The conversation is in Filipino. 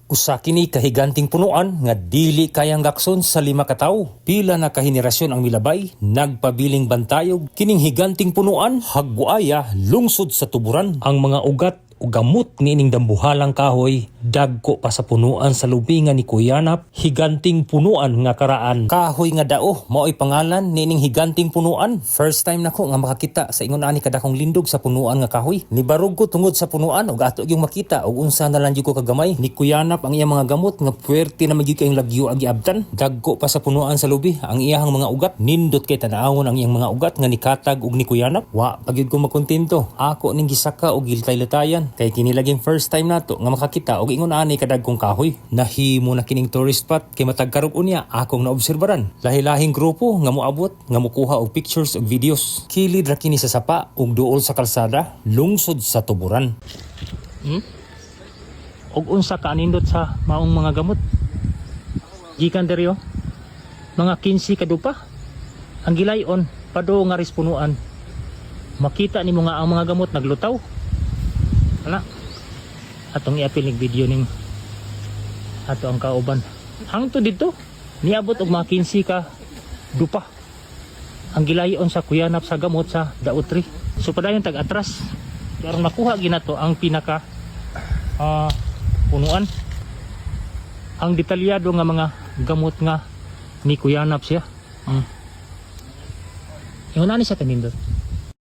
Usa kini kahiganting punuan nga dili kayang gakson sa 5 ka tawo. Pila na kahenerasyon ang milabay, nagpabiling bantayog kining higanting punuan hagbuaya lungsod sa tuburan. Ang mga ugat o gamot niining dambuhalang kahoy dagko pa sa punuan sa lubingan ni Kuyanap, higanting punuan nga karaan. Kahoy nga dao mao'y pangalan niining higanting punuan. First time nako nga makakita sa ingon ani kadakong lindog sa punuan nga kahoy. Nibarog ko tungod sa punuan ug ato yung makita ug unsa na lang ko kagamay ni Kuyanap ang iyang mga gamot nga puwerte na magyud kayong lagyo ang giabtan. Dagko pa sa punuan sa lubi ang iyang mga ugat. Nindot kay tan-awon ang iyang mga ugat nga nikatag ug ni Kuyanap. Wa pagyud ko makontento. Ako ning gisaka og giltay-latayan. Kay kini laging first time nato nga makakita og ingon ani kadagkong kahoy. Nahimo na kining tourist spot kay matag karog unya akong naobserbaran. Lahi-lahing grupo nga moabot nga mokuha og pictures ug videos. Kilid ra kini sa sapa ug duol sa kalsada, lungsod sa tuburan. Og unsa ka anindot sa maong mga gamot? Gikan diri mga 15 kadupa. Ang gilayon pado nga rispunuan. Makita nimo nga ang mga gamot naglutaw. Ana atong i-apil ning video ning ato ang kauban hangtod dito niabot og mga 15 ka dupa ang gilayon sa Kuyanap sa gamot sa Dautri. So padayon tag atras karon makuha ginato ang pinaka punuan, ang detalyado nga mga gamot nga ni Kuyanap siya. Ingon ani sa kanindot.